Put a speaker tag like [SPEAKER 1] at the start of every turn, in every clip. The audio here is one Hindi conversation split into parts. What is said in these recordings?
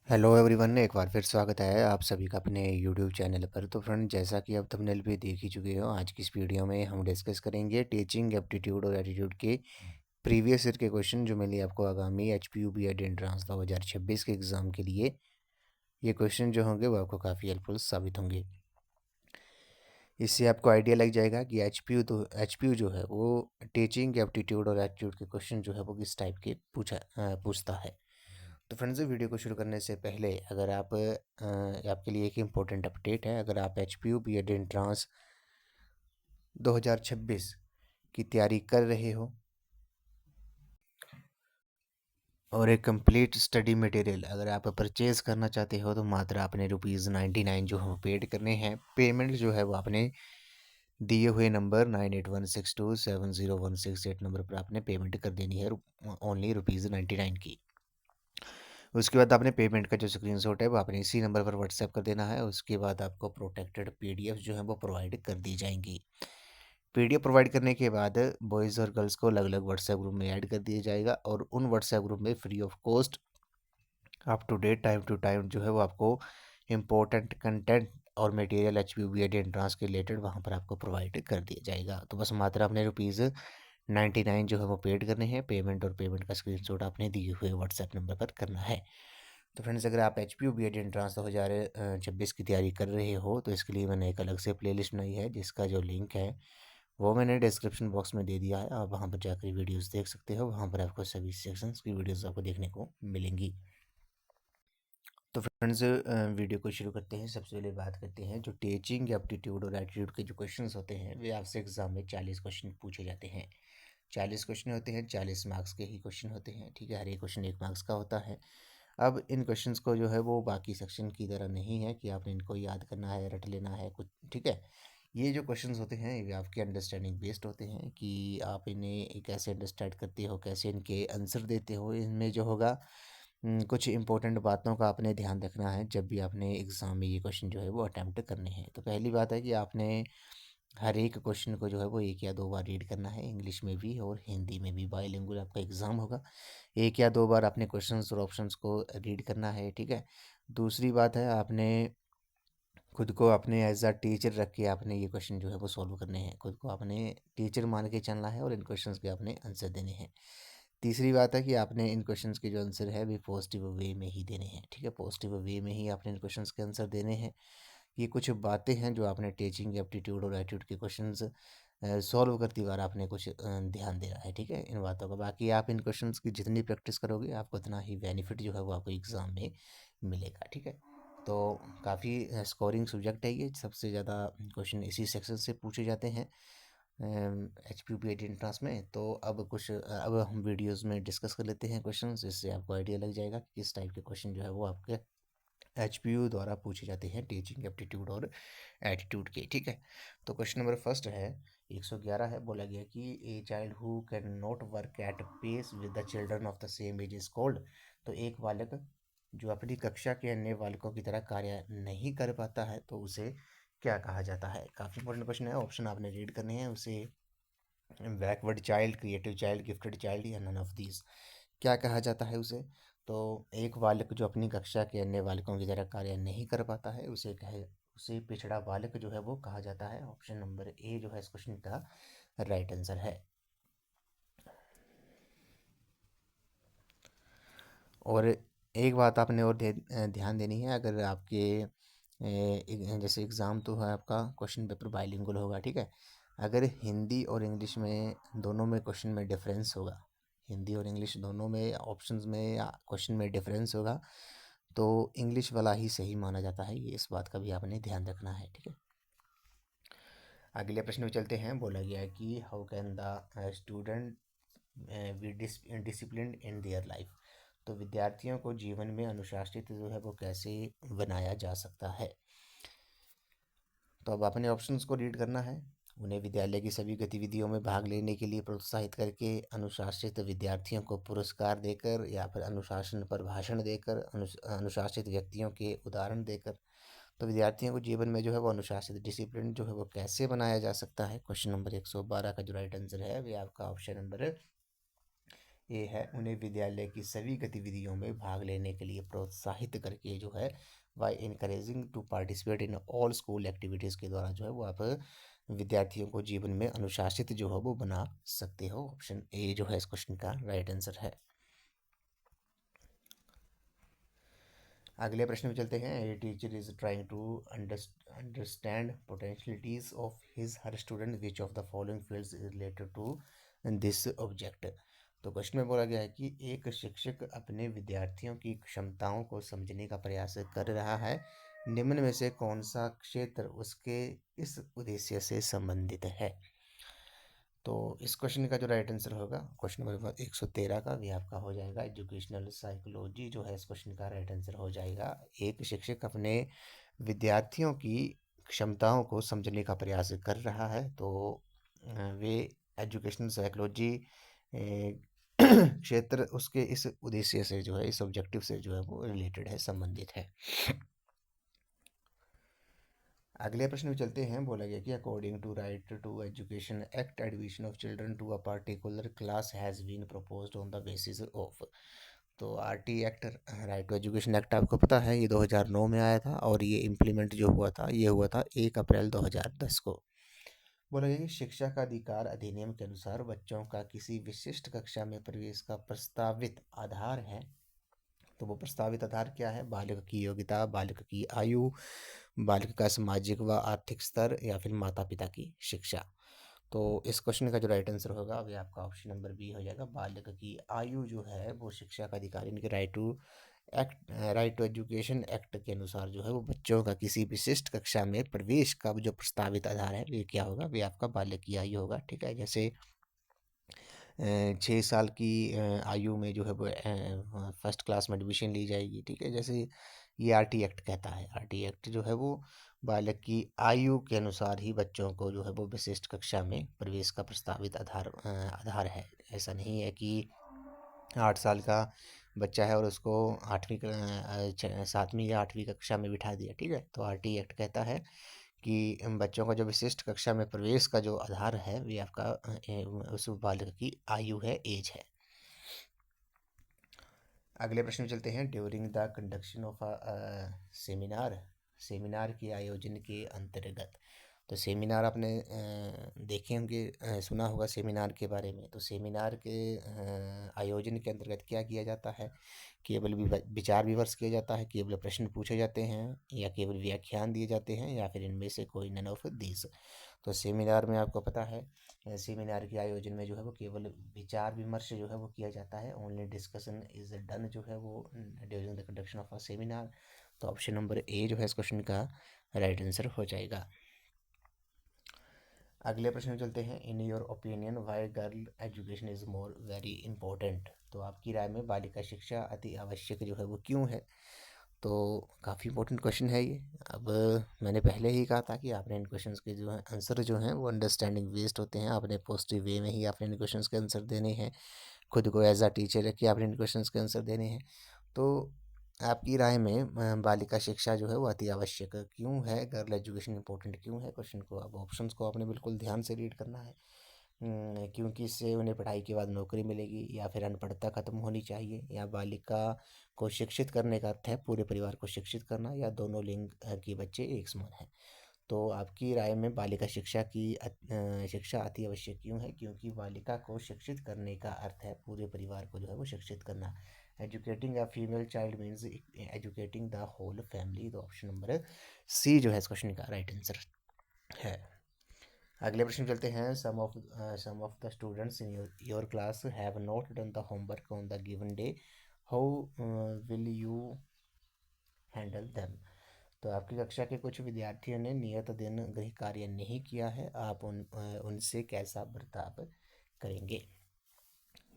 [SPEAKER 1] हेलो एवरीवन, एक बार फिर स्वागत है आप सभी का अपने यूट्यूब चैनल पर। तो फ्रेंड, जैसा कि आप थंबनेल पे देख ही चुके हो, आज की इस वीडियो में हम डिस्कस करेंगे टीचिंग एप्टीट्यूड और एटीट्यूड के प्रीवियस ईयर के क्वेश्चन जो मिले आपको आगामी HPUB एंट्रेंस 2026 के एग्ज़ाम के लिए। ये क्वेश्चन जो होंगे वो आपको काफ़ी हेल्पफुल साबित होंगे। इससे आपको आइडिया लग जाएगा कि एच पी यू जो है वो टीचिंग एप्टीट्यूड और एटीट्यूड के क्वेश्चन जो है वो किस टाइप के पूछता है। तो फ्रेंड्स, वीडियो को शुरू करने से पहले अगर आपके लिए एक इम्पोर्टेंट अपडेट है। अगर आप HPU B.Ed एंट्रांस 2026 की तैयारी कर रहे हो और एक कंप्लीट स्टडी मटेरियल अगर आप परचेज़ करना चाहते हो, तो मात्र आपने ₹99 जो हम पेड करने हैं। पेमेंट जो है वो आपने दिए हुए नंबर 9816270168 नंबर पर आपने पेमेंट कर देनी है, ओनली ₹99 की। उसके बाद आपने पेमेंट का जो स्क्रीनशॉट है वो आपने इसी नंबर पर व्हाट्सएप कर देना है। उसके बाद आपको प्रोटेक्टेड पीडीएफ जो है वो प्रोवाइड कर दी जाएंगी। पीडीएफ प्रोवाइड करने के बाद बॉयज़ और गर्ल्स को अलग अलग व्हाट्सएप ग्रुप में ऐड कर दिया जाएगा और उन व्हाट्सएप ग्रुप में free of cost up to date time to time जो है वो आपको इम्पोर्टेंट कंटेंट और मटेरियल HPU B.Ed एंट्रांस के रिलेटेड वहाँ पर आपको प्रोवाइड कर दिया जाएगा। तो बस मात्र आपने ₹99 जो है वो पेड करने हैं। पेमेंट और पेमेंट का स्क्रीनशॉट आपने दिए हुए व्हाट्सएप नंबर पर करना है। तो फ्रेंड्स, अगर आप HPU B.Ed एंट्रांस 2026 की तैयारी कर रहे हो, तो इसके लिए मैंने एक अलग से प्लेलिस्ट बनाई है जिसका जो लिंक है वो मैंने डिस्क्रिप्शन बॉक्स में दे दिया है। आप वहाँ पर जाकर वीडियोस देख सकते हो। वहाँ पर आपको सभी सेक्शंस की वीडियोस आपको देखने को मिलेंगी। तो फ्रेंड्स, वीडियो को शुरू करते हैं। सबसे पहले बात करते हैं जो टीचिंग एप्टीट्यूड और एटीट्यूड के जो क्वेश्चंस होते हैं वे आपसे एग्जाम में 40 क्वेश्चन पूछे जाते हैं। 40 क्वेश्चन होते हैं, 40 मार्क्स के ही क्वेश्चन होते हैं। ठीक है, हर एक क्वेश्चन 1 मार्क्स का होता है। अब इन क्वेश्चंस को जो है वो बाकी सेक्शन की तरह नहीं है कि आपने इनको याद करना है, रट लेना है कुछ। ठीक है, ये जो क्वेश्चंस होते हैं ये आपके अंडरस्टैंडिंग बेस्ड होते हैं कि आप इन्हें कैसे अंडरस्टैंड करते हो, कैसे इनके आंसर देते हो। इनमें जो होगा कुछ इंपॉर्टेंट बातों का आपने ध्यान रखना है जब भी आपने एग्ज़ाम में ये क्वेश्चन जो है वो अटैम्प्ट करने हैं। तो पहली बात है कि आपने हर एक क्वेश्चन को जो है वो 1 या 2 बार रीड करना है, इंग्लिश में भी और हिंदी में भी। बाइलिंगुअल आपका एग्ज़ाम होगा। 1 या 2 बार आपने क्वेश्चंस और ऑप्शंस को रीड करना है। ठीक है, दूसरी बात है आपने खुद को अपने एज अ टीचर रख के आपने ये क्वेश्चन जो है वो सॉल्व करने हैं। खुद को आपने टीचर मान के चलना है और इन क्वेश्चंस के आपने आंसर देने हैं। तीसरी बात है कि आपने इन क्वेश्चंस के जो आंसर है वे पॉजिटिव वे में ही देने हैं। ठीक है, पॉजिटिव वे में ही आपने इन क्वेश्चंस के आंसर देने हैं। ये कुछ बातें हैं जो आपने टीचिंग एप्टीट्यूड और एटीट्यूड के क्वेश्चंस सॉल्व करती बार आपने कुछ ध्यान देना है। ठीक है, इन बातों का। बाकी आप इन क्वेश्चंस की जितनी प्रैक्टिस करोगे आपको उतना ही बेनिफिट जो है वो आपको एग्ज़ाम में मिलेगा। ठीक है, तो काफ़ी स्कोरिंग सब्जेक्ट है ये। सबसे ज़्यादा क्वेश्चन इसी सेक्शन से पूछे जाते हैं HPU B.Ed एंट्रेंस में। तो अब हम वीडियोस में डिस्कस कर लेते हैं क्वेश्चंस। इससे आपको आइडिया लग जाएगा कि किस टाइप के क्वेश्चन जो है वो आपके HPU द्वारा पूछे जाते हैं टीचिंग एप्टीट्यूड और एटीट्यूड के। ठीक है, तो क्वेश्चन नंबर फर्स्ट है, 111 है। बोला गया कि a child who can not work at pace with the children of the same age is called. तो एक बालक जो अपनी कक्षा के अन्य बालकों की तरह कार्य नहीं कर पाता है तो उसे क्या कहा जाता है। काफ़ी इंपॉर्टेंट क्वेश्चन है, ऑप्शन आपने रीड करने हैं। उसे backward child, creative child, gifted child या नन ऑफ दीज क्या कहा जाता है उसे। तो एक बालक जो अपनी कक्षा के अन्य बालकों की तरह कार्य नहीं कर पाता है उसे पिछड़ा बालक जो है वो कहा जाता है। ऑप्शन नंबर ए जो है इस क्वेश्चन का राइट आंसर है। और एक बात आपने और ध्यान देनी है। अगर आपके जैसे एग्ज़ाम तो है आपका, क्वेश्चन पेपर बाइलिंगुअल होगा। ठीक है, अगर हिंदी और इंग्लिश में दोनों में क्वेश्चन में डिफरेंस होगा, हिंदी और इंग्लिश दोनों में ऑप्शंस में या क्वेश्चन में डिफरेंस होगा, तो इंग्लिश वाला ही सही माना जाता है। ये इस बात का भी आपने ध्यान रखना है। ठीक है, अगले प्रश्न में चलते हैं। बोला गया है कि how can the student be discipline in their life. तो विद्यार्थियों को जीवन में अनुशासित जो है वो कैसे बनाया जा सकता है। तो अब अपने ऑप्शंस को रीड करना है। उन्हें विद्यालय की सभी गतिविधियों में भाग लेने के लिए प्रोत्साहित करके, अनुशासित विद्यार्थियों को पुरस्कार देकर, या फिर अनुशासन पर भाषण देकर, अनुशासित व्यक्तियों के उदाहरण देकर। तो विद्यार्थियों को जीवन में जो है वो अनुशासित, डिसिप्लिन जो है वो कैसे बनाया जा सकता है। क्वेश्चन नंबर 112 का जो राइट आंसर है वे आपका ऑप्शन नंबर ए है उन्हें विद्यालय की सभी गतिविधियों में भाग लेने के लिए प्रोत्साहित करके जो है by encouraging to participate in all school activities के द्वारा जो है वो आप विद्यार्थियों को जीवन में अनुशासित जो है वो बना सकते हो। ऑप्शन ए जो है इस क्वेश्चन का राइट आंसर है। अगले प्रश्न में चलते हैं। A teacher is trying to understand potentialities of his her student which of the following fields is related to this object. तो क्वेश्चन में बोला गया है कि एक शिक्षक अपने विद्यार्थियों की क्षमताओं को समझने का प्रयास कर रहा है, निम्न में से कौन सा क्षेत्र उसके इस उद्देश्य से संबंधित है। तो इस क्वेश्चन का जो राइट आंसर होगा क्वेश्चन नंबर 113 का भी आपका हो जाएगा एजुकेशनल साइकोलॉजी जो है इस क्वेश्चन का राइट आंसर हो जाएगा। एक शिक्षक अपने विद्यार्थियों की क्षमताओं को समझने का प्रयास कर रहा है, तो वे एजुकेशनल साइकोलॉजी क्षेत्र उसके इस उद्देश्य से जो है इस ऑब्जेक्टिव से जो है वो रिलेटेड है, संबंधित है। अगले प्रश्न में चलते हैं। बोला गया कि according to right to education act admission of children to a particular class has been proposed on the basis of. तो RT act, right to education act आपको पता है ये 2009 में आया था और ये इम्प्लीमेंट जो हुआ था ये हुआ था 1 अप्रैल 2010 को। बोला गया कि शिक्षा का अधिकार अधिनियम के अनुसार बच्चों का किसी विशिष्ट कक्षा में प्रवेश का प्रस्तावित आधार है। तो वो प्रस्तावित आधार क्या है? बालिग की योग्यता, बालिग की आयु, बालिग का सामाजिक व आर्थिक स्तर या फिर माता पिता की शिक्षा। तो इस क्वेश्चन का जो राइट आंसर होगा अभी आपका ऑप्शन नंबर बी हो जाएगा। बालिग की आयु जो है वो शिक्षा का अधिकार, इनके राइट टू एजुकेशन एक्ट के अनुसार जो है वो बच्चों का किसी विशिष्ट कक्षा में प्रवेश का जो प्रस्तावित आधार है ये क्या होगा? वे आपका बालिग की आयु होगा। ठीक है, जैसे 6 साल की आयु में जो है वो फर्स्ट क्लास में एडमिशन ली जाएगी। ठीक है, जैसे ये आरटी एक्ट कहता है। आरटी एक्ट जो है वो बालक की आयु के अनुसार ही बच्चों को जो है वो विशिष्ट कक्षा में प्रवेश का प्रस्तावित आधार है। ऐसा नहीं है कि 8 साल का बच्चा है और उसको 7वीं या 8वीं कक्षा में बिठा दिया। ठीक है, तो आरटी एक्ट कहता है कि बच्चों का जो विशिष्ट कक्षा में प्रवेश का जो आधार है वे आपका उस बालक की आयु है, एज है। अगले प्रश्न में चलते हैं। During the conduction of seminar, seminar के आयोजन के अंतर्गत। तो सेमिनार आपने देखे होंगे, सुना होगा सेमिनार के बारे में। तो सेमिनार के आयोजन के अंतर्गत क्या किया जाता है? केवल विचार विमर्श किया जाता है, केवल प्रश्न पूछे जाते हैं, या केवल व्याख्यान दिए जाते हैं, या फिर इनमें से कोई नन ऑफ दीज। तो सेमिनार में आपको पता है सेमिनार के आयोजन में जो है वो केवल विचार विमर्श जो है वो किया जाता है। ओनली डिस्कशन इज डन जो है वो during the conduction of a seminar. तो ऑप्शन नंबर ए जो है इस क्वेश्चन का राइट आंसर हो जाएगा। अगले प्रश्न में चलते हैं। In your opinion why girl education is more very important. तो आपकी राय में बालिका शिक्षा अति आवश्यक जो है वो क्यों है? तो काफ़ी इंपॉर्टेंट क्वेश्चन है ये। अब मैंने पहले ही कहा था कि आपने इन क्वेश्चंस के जो है आंसर जो हैं वो अंडरस्टैंडिंग बेस्ड होते हैं। आपने पॉजिटिव वे में ही आपने इन क्वेश्चंस के आंसर देने हैं, खुद को एज अ टीचर रख के आपने इन क्वेश्चंस के आंसर देने हैं। तो आपकी राय में बालिका शिक्षा जो है वो अति आवश्यक क्यों है, गर्ल एजुकेशन इंपॉर्टेंट क्यों है? क्वेश्चन को अब ऑप्शंस को आपने बिल्कुल ध्यान से रीड करना है। क्योंकि इससे उन्हें पढ़ाई के बाद नौकरी मिलेगी, या फिर अनपढ़ता खत्म होनी चाहिए, या बालिका को शिक्षित करने का अर्थ है पूरे परिवार को शिक्षित करना, या दोनों लिंग के बच्चे एक समान हैं। तो आपकी राय में बालिका शिक्षा अति आवश्यक क्यों है? क्योंकि बालिका को शिक्षित करने का अर्थ है पूरे परिवार को जो है वो शिक्षित करना। Educating a female child means educating the whole family. तो ऑप्शन नंबर सी जो है इस क्वेश्चन का राइट आंसर है। अगले प्रश्न चलते हैं। Some of the students in your class have not done the homework on the given day, how will you handle them. तो आपकी कक्षा के कुछ विद्यार्थियों ने नियत दिन गृह कार्य नहीं किया है, आप उनसे कैसा बर्ताव करेंगे?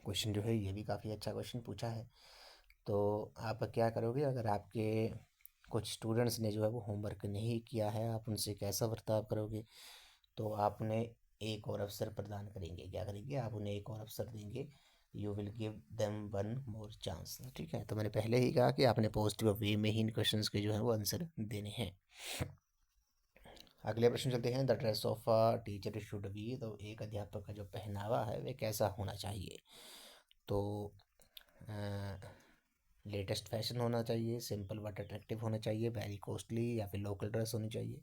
[SPEAKER 1] क्वेश्चन जो है ये भी काफ़ी अच्छा क्वेश्चन पूछा है। तो आप क्या करोगे अगर आपके कुछ स्टूडेंट्स ने जो है वो होमवर्क नहीं किया है, आप उनसे कैसा बर्ताव करोगे? तो आपने एक और अवसर प्रदान करेंगे। क्या करेंगे? आप उन्हें एक और अवसर देंगे। You will give them one more chance. ठीक है, तो मैंने पहले ही कहा कि आपने पॉजिटिव वे में ही इन क्वेश्चंस के जो है वो आंसर देने हैं। अगले प्रश्न चलते हैं। The dress of a teacher should B. तो एक अध्यापक का जो पहनावा है वे कैसा होना चाहिए? तो लेटेस्ट फैशन होना चाहिए, सिंपल बट अट्रैक्टिव होना चाहिए, वेरी कॉस्टली या फिर लोकल ड्रेस होनी चाहिए।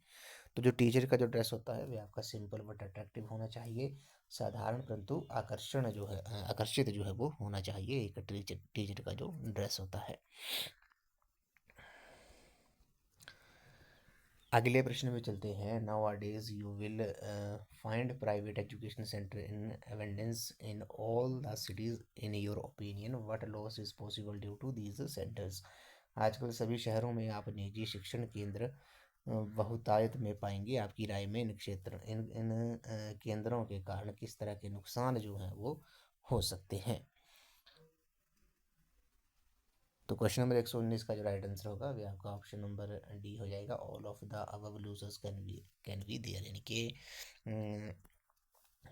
[SPEAKER 1] तो जो टीचर का जो ड्रेस होता है वह आपका सिंपल बट अट्रैक्टिव होना चाहिए, साधारण परंतु आकर्षण जो है आकर्षित जो है वो होना चाहिए एक टीचर का जो ड्रेस होता है। अगले प्रश्न में चलते हैं। Nowadays you will find private education centre in abundance in all the cities. In your opinion what loss is possible due to these centres. आजकल सभी शहरों में आप निजी शिक्षण केंद्र बहुतायत में पाएंगे। आपकी राय में इन केंद्रों के कारण किस तरह के नुकसान जो हैं वो हो सकते हैं। तो क्वेश्चन नंबर 119 का जो राइट आंसर होगा वो आपका ऑप्शन नंबर डी हो जाएगा। All of the above losers can be there, यानी कि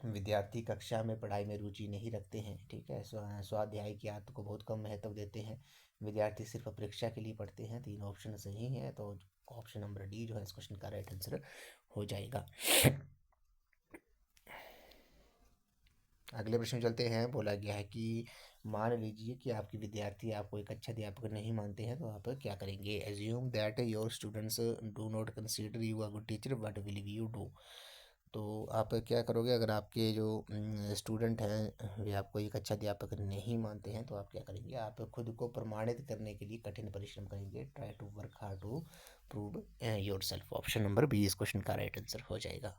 [SPEAKER 1] विद्यार्थी कक्षा में पढ़ाई में रुचि नहीं रखते हैं, ठीक है। स्वाध्याय की आदत को बहुत कम महत्व देते हैं, विद्यार्थी सिर्फ परीक्षा के लिए पढ़ते हैं। तीन ऑप्शन सही हैं, तो ऑप्शन नंबर डी जो है इस क्वेश्चन का राइट आंसर हो जाएगा। अगले प्रश्न चलते हैं। बोला गया है कि मान लीजिए कि आपके विद्यार्थी आपको एक अच्छा अध्यापक नहीं मानते हैं, तो आप क्या करेंगे। Assume that your students do not consider you a good teacher, what will you do. तो आप क्या करोगे अगर आपके जो स्टूडेंट हैं वे आपको एक अच्छा अध्यापक नहीं मानते हैं, तो आप क्या करेंगे। आप खुद को प्रमाणित करने के लिए कठिन परिश्रम करेंगे। Try to work hard to prove yourself. Option number B इस क्वेश्चन का राइट आंसर हो जाएगा।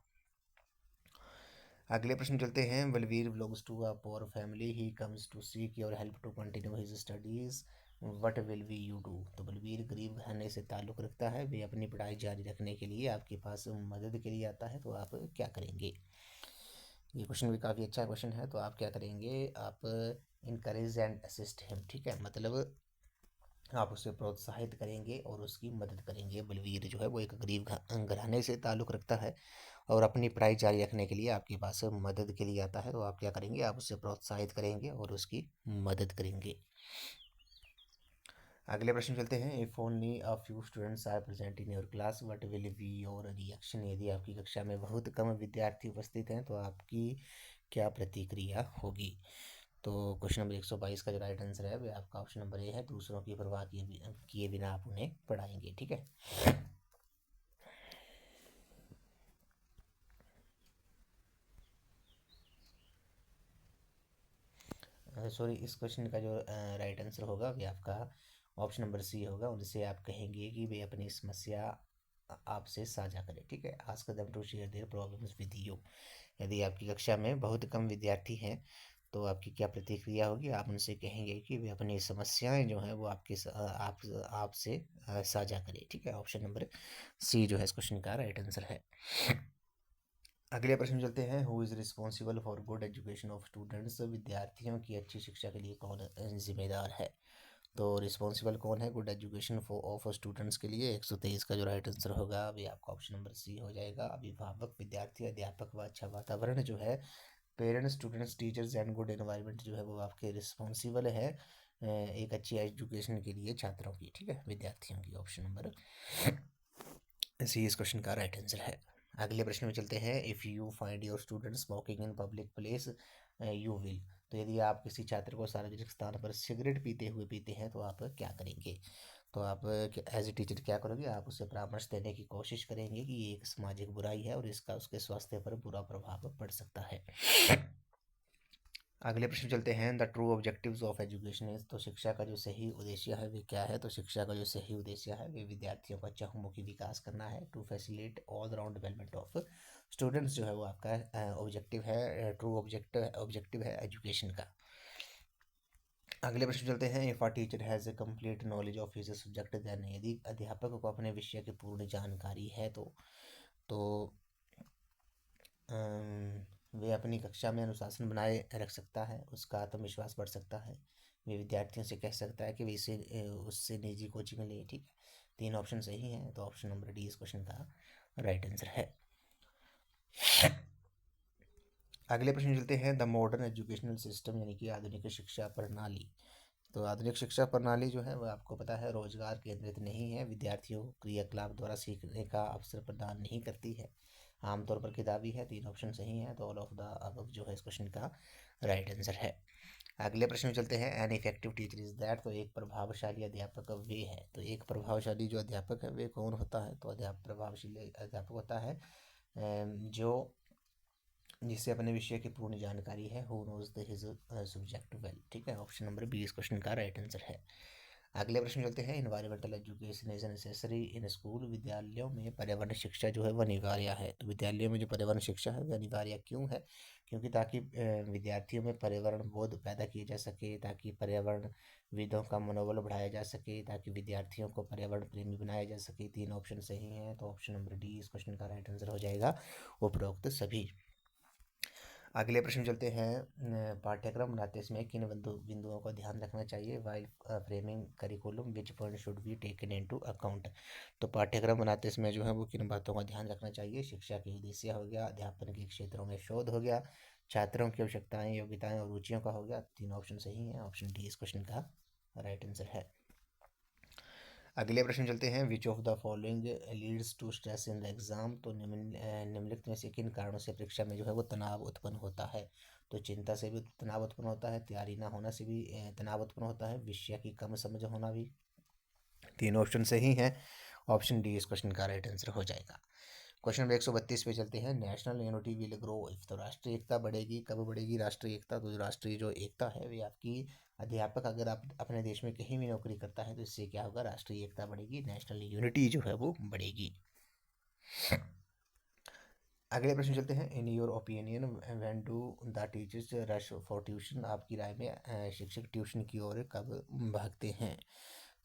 [SPEAKER 1] अगले प्रश्न चलते हैं। Balvir belongs to a poor family, he comes to seek your help to continue his studies, what will we you do. तो बलवीर गरीब घराने से ताल्लुक़ रखता है, वे अपनी पढ़ाई जारी रखने के लिए आपके पास मदद के लिए आता है, तो आप क्या करेंगे। ये क्वेश्चन भी काफ़ी अच्छा क्वेश्चन है। तो आप क्या करेंगे, आप इनकरेज एंड असिस्ट हिम, ठीक है, मतलब आप उसे प्रोत्साहित करेंगे और उसकी मदद करेंगे। बलवीर जो है वो एक गरीब घराने से ताल्लुक़ रखता है और अपनी पढ़ाई जारी रखने के लिए आपके पास मदद के लिए आता है, तो आप क्या करेंगे, आप उसे प्रोत्साहित करेंगे और उसकी मदद करेंगे। अगले प्रश्न चलते हैं। If only a few students are present in your class, what will be your reaction. यदि आपकी कक्षा में बहुत कम विद्यार्थी उपस्थित हैं, तो आपकी क्या प्रतिक्रिया होगी। तो क्वेश्चन नंबर 122 का जो राइट आंसर है वह आपका ऑप्शन नंबर ए है। दूसरों की परवाह किए बिना आप उन्हें पढ़ाएंगे, ठीक है। सॉरी, इस क्वेश्चन का जो राइट आंसर होगा वह आपका ऑप्शन नंबर सी होगा। उनसे आप कहेंगे कि वे अपनी समस्या आपसे साझा करें, ठीक है। Ask them to share their problems with you. यदि आपकी कक्षा में बहुत कम विद्यार्थी हैं, तो आपकी क्या प्रतिक्रिया होगी। आप उनसे कहेंगे कि वे अपनी समस्याएं जो हैं वो आपसे साझा करें, ठीक है। ऑप्शन नंबर सी जो है इस क्वेश्चन का राइट आंसर है। अगले प्रश्न चलते हैं। Who is responsible for good education of students. विद्यार्थियों की अच्छी शिक्षा के लिए कौन जिम्मेदार है। तो रिस्पॉन्सिबल कौन है गुड एजुकेशन ऑफ स्टूडेंट्स के लिए। 123 का जो राइट आंसर होगा अभी आपका ऑप्शन नंबर सी हो जाएगा। अभिभावक, विद्यार्थी, अध्यापक व अच्छा वातावरण जो है, parents, students, teachers and good environment जो है वो आपके रिस्पॉन्सिबल है एक अच्छी एजुकेशन के लिए छात्रों की, ठीक है, विद्यार्थियों की। ऑप्शन नंबर सी इस क्वेश्चन का राइट आंसर है। अगले प्रश्न में चलते हैं। If you find your student smoking in public place, you will. तो यदि आप किसी छात्र को सार्वजनिक स्थान पर सिगरेट पीते हैं, तो आप क्या करेंगे। तो आप एज ए टीचर क्या करोगे, आप उसे परामर्श देने की कोशिश करेंगे कि ये एक सामाजिक बुराई है और इसका उसके स्वास्थ्य पर बुरा प्रभाव पड़ सकता है। अगले प्रश्न चलते हैं। The true objectives of education is. तो शिक्षा का जो सही उद्देश्य है वे क्या है। तो शिक्षा का जो सही उद्देश्य है वे विद्यार्थियों का चहुमुखी विकास करना है। To facilitate all round development of students जो है वो आपका ऑब्जेक्टिव है, ट्रू ऑब्जेक्टिव है एजुकेशन का। अगले प्रश्न चलते हैं। If a teacher has a complete knowledge of his subject then. यदि अध्यापक को अपने विषय की पूर्ण जानकारी है, तो वे अपनी कक्षा में अनुशासन बनाए रख सकता है, उसका आत्मविश्वास बढ़ सकता है, वे विद्यार्थियों से कह सकता है कि वे इसे उससे निजी कोचिंग ले, ठीक है। तीन ऑप्शन सही हैं, तो ऑप्शन नंबर डी इस क्वेश्चन का राइट आंसर है। अगले प्रश्न चलते हैं। द मॉडर्न एजुकेशनल सिस्टम, यानी कि आधुनिक शिक्षा प्रणाली। तो आधुनिक शिक्षा प्रणाली जो है वह आपको पता है रोजगार केंद्रित नहीं है, विद्यार्थियों को क्रियाकलाप द्वारा सीखने का अवसर प्रदान नहीं करती है, आमतौर पर किताबी है। तीन ऑप्शन सही हैं, तो ऑल ऑफ द अबव जो है इस क्वेश्चन का राइट आंसर है। अगले प्रश्न में चलते हैं। An effective teacher is that, तो एक प्रभावशाली अध्यापक वे है। तो एक प्रभावशाली जो अध्यापक है वे कौन होता है? तो प्रभावशाली अध्यापक होता है जो जिससे अपने विषय की पूर्ण जानकारी है, who knows the his subject well. ठीक है, ऑप्शन नंबर बी इस क्वेश्चन का राइट आंसर है। अगले प्रश्न चलते हैं। Environmental education is necessary in school, विद्यालयों में पर्यावरण शिक्षा जो है वह अनिवार्य है। तो विद्यालयों में जो पर्यावरण शिक्षा है वह अनिवार्य क्यों है? क्योंकि ताकि विद्यार्थियों में पर्यावरण बोध पैदा किए जा सके, ताकि पर्यावरण विदों का मनोबल बढ़ाया जा सके, ताकि विद्यार्थियों को पर्यावरण प्रेमी बनाया जा सके। तीन ऑप्शन सही हैं, तो ऑप्शन नंबर डी इस क्वेश्चन का राइट आंसर हो जाएगा, उपरोक्त सभी। अगले प्रश्न चलते हैं। पाठ्यक्रम बनाते समय किन बिंदुओं का ध्यान रखना चाहिए? While framing curriculum which point should be taken into account. तो पाठ्यक्रम बनाते समय जो है वो किन बातों का ध्यान रखना चाहिए? शिक्षा के उद्देश्य हो गया, अध्यापन के क्षेत्रों में शोध हो गया, छात्रों की आवश्यकताएं, योग्यताएं और रुचियों का हो गया। तीन ऑप्शन सही है, ऑप्शन डी इस क्वेश्चन का राइट आंसर है। अगले प्रश्न चलते हैं। Which of the following leads to stress in the exam. तो निम्नलिखित में से किन कारणों से परीक्षा में जो है वो तनाव उत्पन्न होता है? तो चिंता से भी तनाव उत्पन्न होता है, तैयारी ना होना से भी तनाव उत्पन्न होता है, विषय की कम समझ होना भी। तीन ऑप्शन सही हैं, ऑप्शन डी इस क्वेश्चन का राइट आंसर हो जाएगा। क्वेश्चन नंबर 132 पे चलते हैं। National unity will grow if, तो राष्ट्रीय एकता बढ़ेगी, कब बढ़ेगी राष्ट्रीय एकता? तो राष्ट्रीय जो एकता है वे आपकी, अध्यापक अगर आप अपने देश में कहीं भी नौकरी करता है तो इससे क्या होगा? राष्ट्रीय एकता बढ़ेगी, नेशनल यूनिटी जो है वो बढ़ेगी। अगले प्रश्न चलते हैं। In your opinion when do the teachers rush for tuition, आपकी राय में शिक्षक ट्यूशन की ओर कब भागते हैं?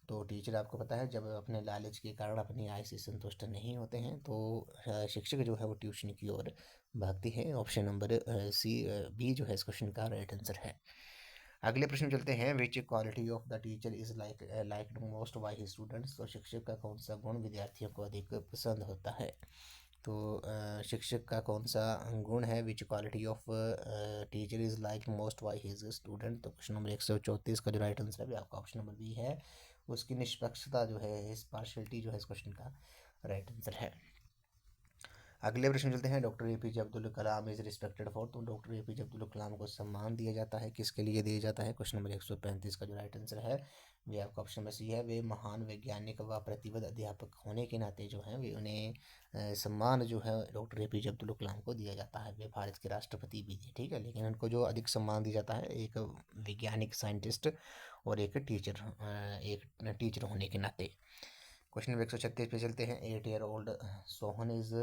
[SPEAKER 1] तो टीचर आपको पता है जब अपने लालच के कारण अपनी आय से संतुष्ट नहीं होते हैं तो शिक्षक जो है वो ट्यूशन की ओर भागती है। ऑप्शन नंबर सी बी जो है इस क्वेश्चन का राइट आंसर है। अगले प्रश्न चलते हैं। विच quality of the teacher is like most by his students, तो शिक्षक का कौन सा गुण विद्यार्थियों को अधिक पसंद होता है? तो शिक्षक का कौन सा गुण है? विच quality of teacher is like most by his student. तो क्वेश्चन नंबर 134 का जो राइट आंसर है आपका ऑप्शन नंबर बी है, उसकी निष्पक्षता जो है, इस पार्शलिटी जो है इस क्वेश्चन का राइट आंसर है। अगले प्रश्न चलते हैं। Doctor APJ Abdul Kalam is respected for, तो डॉक्टर एपीजे अब्दुल कलाम को सम्मान दिया जाता है, किसके लिए दिया जाता है? क्वेश्चन नंबर 135 का जो राइट आंसर है वे आपका ऑप्शन में सी है। वे महान वैज्ञानिक व प्रतिबद्ध अध्यापक होने के नाते जो हैं वे उन्हें सम्मान जो है डॉक्टर एपीजे अब्दुल कलाम को दिया जाता है। वे भारत के राष्ट्रपति भी थे, ठीक है, लेकिन उनको जो अधिक सम्मान दिया जाता है एक वैज्ञानिक साइंटिस्ट और एक टीचर होने के नाते। क्वेश्चन नंबर 136 पे चलते हैं। 8 year old Sohan is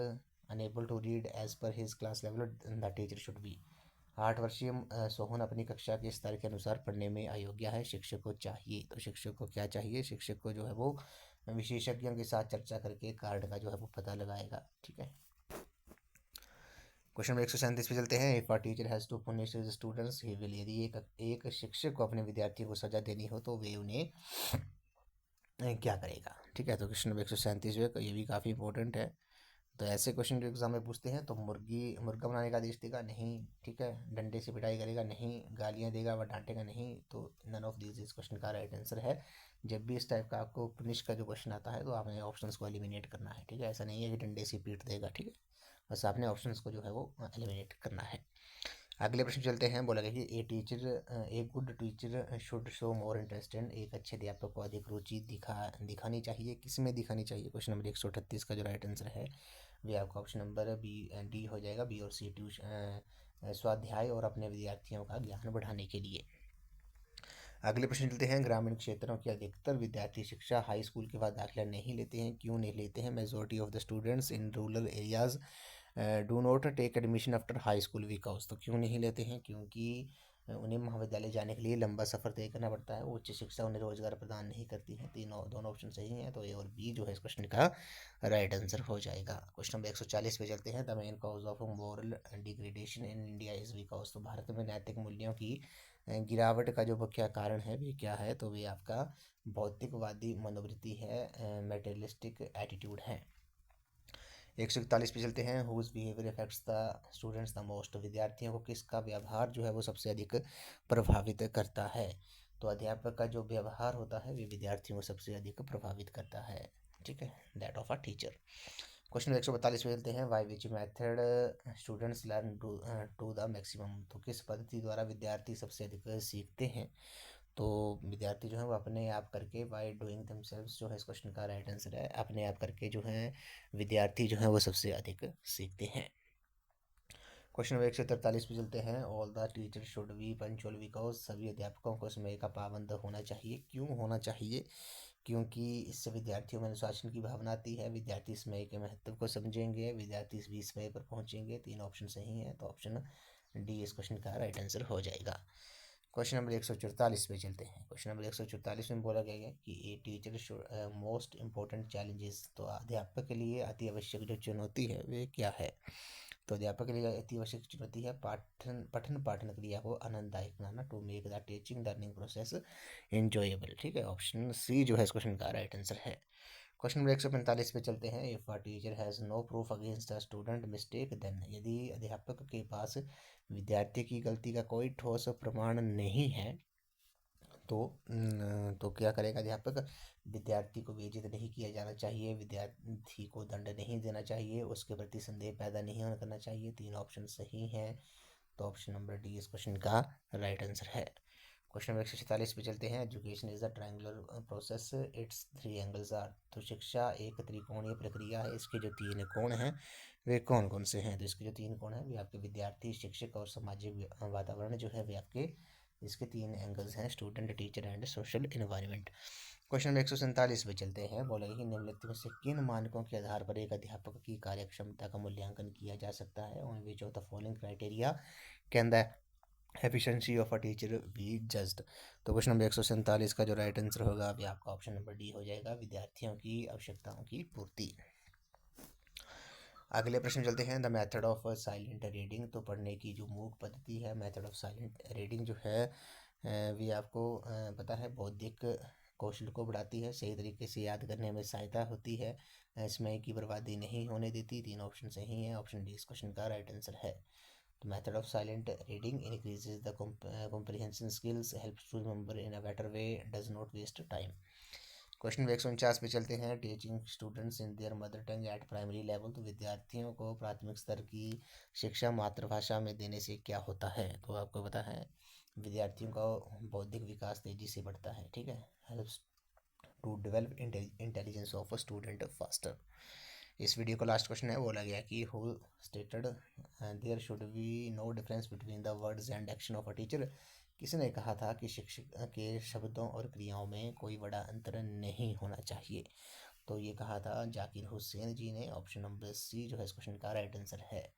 [SPEAKER 1] unable to read as per his class level, the teacher should be. 8 वर्षीय सोहन अपनी कक्षा के स्तर के अनुसार पढ़ने में अयोग्य है, शिक्षक को चाहिए। तो शिक्षक को क्या चाहिए? शिक्षक को जो है वो विशेषज्ञों के साथ चर्चा करके कारण का जो है वो पता लगाएगा, ठीक है। क्वेश्चन नंबर 137 पे चलते हैं। If a teacher has to punish his students he will, यदि एक शिक्षक को अपने विद्यार्थियों को सजा देनी हो तो वे उन्हें क्या करेगा? ठीक है, तो क्वेश्चन नंबर 137 ये भी काफ़ी इंपॉर्टेंट है। तो ऐसे क्वेश्चन जो एग्जाम में पूछते हैं तो मुर्गा बनाने का आदेश देगा नहीं, ठीक है, डंडे से पिटाई करेगा नहीं, गालियाँ देगा व डांटेगा नहीं, तो नन ऑफ दिस इस क्वेश्चन का राइट आंसर है। जब भी इस टाइप का आपको पुनिश का जो क्वेश्चन आता है तो आपने ऑप्शंस को एलिमिनेट करना है, ठीक है, ऐसा नहीं है कि डंडे से पीट देगा, ठीक है, बस आपने ऑप्शंस को जो है वो एलिमिनेट करना है। अगले प्रश्न चलते हैं। बोला गया कि a good teacher should show more interest in, एक अच्छे अध्यापक को अधिक रुचि दिखानी चाहिए, किस में दिखानी चाहिए? क्वेश्चन नंबर 138 का जो राइट आंसर है वे आपका ऑप्शन नंबर बी डी हो जाएगा। बी और सी ट्यूशन स्वाध्याय और अपने विद्यार्थियों का ज्ञान बढ़ाने के लिए। अगले प्रश्न चलते हैं। ग्रामीण क्षेत्रों के अधिकतर विद्यार्थी शिक्षा हाई स्कूल के बाद दाखिला नहीं लेते हैं, क्यों नहीं लेते हैं? Majority of the students in rural areas do not take admission after high school because, तो क्यों नहीं लेते हैं? क्योंकि उन्हें महाविद्यालय जाने के लिए लंबा सफ़र तय करना पड़ता है, उच्च शिक्षा उन्हें रोजगार प्रदान नहीं करती है। दोनों ऑप्शन सही हैं, तो ए और बी जो है इस क्वेश्चन का राइट आंसर हो जाएगा। क्वेश्चन नंबर 140 पे चलते हैं। The main cause of moral degradation in India is because, तो भारत में नैतिक मूल्यों की गिरावट का जो मुख्य कारण है वे क्या है? तो वे आपका भौतिकवादी मनोवृत्ति है, मेटेरियलिस्टिक एटीट्यूड है। 141 पे चलते हैं। Whose behaviour affects the students the most, विद्यार्थियों को किसका व्यवहार जो है वो सबसे अधिक प्रभावित करता है? तो अध्यापक का जो व्यवहार होता है वे विद्यार्थियों को सबसे अधिक प्रभावित करता है, ठीक है, that of a teacher. Question 142 पे चलते हैं। Why which method students learn to the maximum, तो किस पद्धति द्वारा विद्यार्थी सबसे अधिक सीखते हैं। तो विद्यार्थी जो है वो अपने आप करके, बाय डूइंग themselves, जो है इस क्वेश्चन का राइट आंसर है। अपने आप करके जो है विद्यार्थी जो है वो सबसे अधिक सीखते हैं। क्वेश्चन नंबर 143 पे चलते हैं। All the teacher should B punctual, because सभी अध्यापकों को समय का पाबंद होना चाहिए। क्यों होना चाहिए? क्योंकि इससे विद्यार्थियों में अनुशासन की भावना आती है, विद्यार्थी समय के महत्व को समझेंगे, विद्यार्थी भी समय पर पहुंचेंगे। तीन ऑप्शन सही है, तो ऑप्शन डी इस क्वेश्चन का राइट आंसर हो जाएगा। क्वेश्चन नंबर 144 पे चलते हैं। क्वेश्चन नंबर 144 में बोला गया है कि a teacher should most important challenges, तो अध्यापक के लिए अति आवश्यक जो चुनौती है वे क्या है। तो अध्यापक के लिए अति आवश्यक चुनौती है पठन पाठन क्रिया को आनंददायक बनाना, to make the teaching learning process enjoyable. ठीक है, ऑप्शन सी जो है इस क्वेश्चन का राइट आंसर है। क्वेश्चन नंबर 145 पे चलते हैं। If a teacher has no proof against a student mistake then, यदि अध्यापक के पास विद्यार्थी की गलती का कोई ठोस प्रमाण नहीं है, तो क्या करेगा अध्यापक? विद्यार्थी को विचलित नहीं किया जाना चाहिए, विद्यार्थी को दंड नहीं देना चाहिए, उसके प्रति संदेह पैदा नहीं होना करना चाहिए। तीन ऑप्शन सही हैं, तो ऑप्शन नंबर डी इस क्वेश्चन का राइट आंसर है। क्वेश्चन नंबर 146 पे चलते हैं। Education is a triangular process, its three angles are, तो शिक्षा एक त्रिकोणीय प्रक्रिया है, इसके जो तीन कोण हैं वे कौन कौन से हैं। तो इसके जो तीन कोण हैं वे आपके विद्यार्थी, शिक्षक और सामाजिक वातावरण जो है वे आपके इसके तीन एंगल्स हैं, student, teacher and social environment. Question number 147 पे चलते हैं। बोला कि निम्नलिखित में से किन मानकों के आधार पर एक अध्यापक की कार्यक्षमता का मूल्यांकन किया जा सकता है। On which of the following criteria can the efficiency of a teacher B judged. तो क्वेश्चन नंबर 147 का जो राइट आंसर होगा अभी आपका ऑप्शन नंबर डी हो जाएगा, विद्यार्थियों की आवश्यकताओं की पूर्ति। अगले प्रश्न चलते हैं। The method of silent reading, तो पढ़ने की जो मूक पद्धति है, मेथड ऑफ साइलेंट रीडिंग जो है भी आपको पता है बौद्धिक कौशल को बढ़ाती है, सही तरीके से याद करने में सहायता होती है, समय की बर्बादी नहीं होने देती। तीन ऑप्शन सही है, ऑप्शन डी इस क्वेश्चन का राइट आंसर है। The method of silent reading increases the comprehension skills, helps to remember in a better way, does not waste time. Question number 149 पे चलते हैं। Teaching students in their mother tongue eight primary level, तो विद्यार्थियों को प्राथमिक स्तर की शिक्षा मातृभाषा में देने से क्या होता है। तो आपको पता है विद्यार्थियों का बौद्धिक विकास तेजी से बढ़ता है। ठीक है, helps to develop intelligence of a student faster. इस वीडियो का लास्ट क्वेश्चन है, बोला गया कि who stated there should be no difference between the words and action of a teacher. किसने कहा था कि शिक्षक के शब्दों और क्रियाओं में कोई बड़ा अंतर नहीं होना चाहिए। तो ये कहा था जाकिर हुसैन जी ने। ऑप्शन नंबर सी जो है इस क्वेश्चन का राइट आंसर है।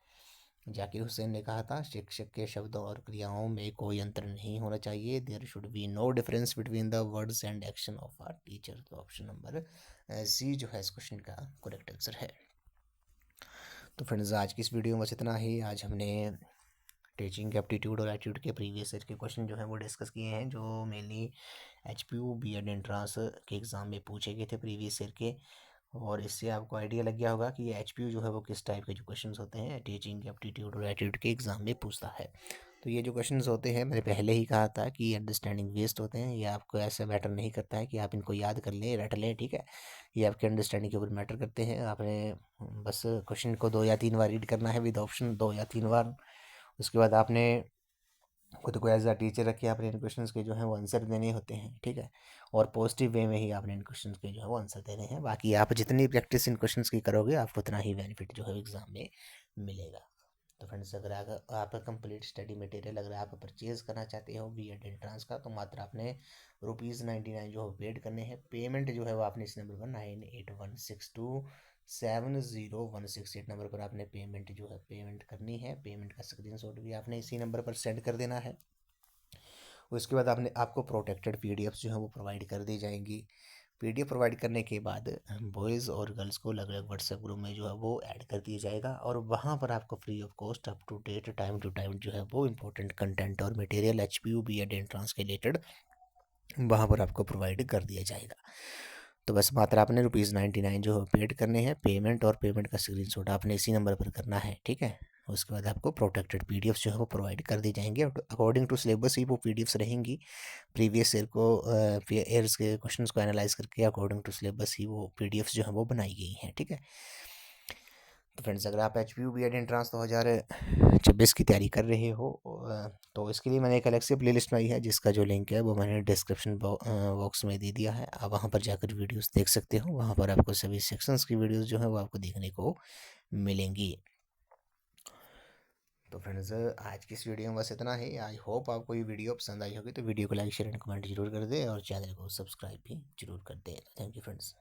[SPEAKER 1] जाकिर हुसैन ने कहा था शिक्षक के शब्दों और क्रियाओं में कोई अंतर नहीं होना चाहिए, there should be no difference between the words and action of a teacher. तो ऑप्शन नंबर सी जो है इस क्वेश्चन का करेक्ट आंसर है। तो फ्रेंड्स आज की इस वीडियो में बस इतना ही। आज हमने टीचिंग एप्टीट्यूड और एप्टीट्यूड के प्रीवियस ईयर के क्वेश्चन जो हैं वो डिस्कस किए हैं, जो मेनली HPU BEd एंट्रांस के एग्ज़ाम में पूछे गए थे प्रीवियस ईयर के। और इससे आपको आइडिया लग गया होगा कि HPU जो है वो किस टाइप के जो क्वेश्चंस होते हैं टीचिंग एप्टीट्यूड और एप्टीट्यूड के एग्ज़ाम में पूछता है। तो ये जो क्वेश्चंस होते हैं मैंने पहले ही कहा था कि अंडरस्टैंडिंग बेस्ड होते हैं, ये आपको ऐसा मैटर नहीं करता है कि आप इनको याद कर लें, रट लें। ठीक है, ये आपके अंडरस्टैंडिंग के ऊपर मैटर करते हैं। आपने बस क्वेश्चन को 2 या 3 बार रीड करना है विद ऑप्शन, 2 या 3 बार। उसके बाद आपने खुद को एज अ टीचर रखिए, आपने इन क्वेश्चंस के जो है वो आंसर देने होते हैं। ठीक है, और पॉजिटिव वे में ही आपने इन क्वेश्चंस के जो है वो आंसर देने हैं। बाकी आप जितनी प्रैक्टिस इन क्वेश्चंस की करोगे आपको उतना ही बेनिफिट जो है एग्जाम में मिलेगा। तो फ्रेंड्स अगर आपका कंप्लीट स्टडी मटेरियल अगर आप परचेज़ करना चाहते हो BEd एंट्रांस का, तो मात्र आपने ₹99 जो है पेड करने हैं। पेमेंट जो है वो आपने इस नंबर पर 9816270168 नंबर पर आपने पेमेंट जो है पेमेंट करनी है। पेमेंट का स्क्रीनशॉट भी आपने इसी नंबर पर सेंड कर देना है। उसके बाद आपको प्रोटेक्टेड PDFs जो है वो प्रोवाइड कर दी जाएंगी। PDF प्रोवाइड करने के बाद बॉयज़ और गर्ल्स को अलग अलग व्हाट्सएप ग्रुप में जो है वो ऐड कर दिया जाएगा, और वहाँ पर आपको free of cost up to date time to time जो है वो इंपॉर्टेंट कंटेंट और मटेरियल HPU BEd एंट्रांस के रिलेटेड वहाँ पर आपको प्रोवाइड कर दिया जाएगा। तो बस मात्र आपने ₹99 जो पेड करने हैं। पेमेंट और पेमेंट का स्क्रीनशॉट आपने इसी नंबर पर करना है। ठीक है, उसके बाद आपको प्रोटेक्टेड PDFs जो है वो प्रोवाइड कर दी जाएंगे, अकॉर्डिंग टू सिलेबस ही वो PDFs रहेंगी। प्रीवियस ईयर्स के क्वेश्चंस को एनालाइज करके अकॉर्डिंग टू सिलेबस ही वो PDFs जो है वो बनाई गई हैं। ठीक है, तो फ्रेंड्स, अगर आप एचपीयू बीएड एंट्रांस 2026 की तैयारी कर रहे हो, तो इसके लिए मैंने एक अलग से प्लेलिस्ट बनाई है, जिसका जो लिंक है वो मैंने डिस्क्रिप्शन बॉक्स में दे दिया है। आप वहाँ पर जाकर वीडियोस देख सकते हो। वहाँ पर आपको सभी सेक्शंस की वीडियोस जो है वो आपको देखने को मिलेंगी। तो फ्रेंड्स, आज की इस वीडियो में बस इतना ही। आई होप आपको ये वीडियो पसंद आई होगी। तो वीडियो को लाइक शेयर एंड कमेंट जरूर कर दें और चैनल को सब्सक्राइब भी जरूर कर दें। Thank you friends.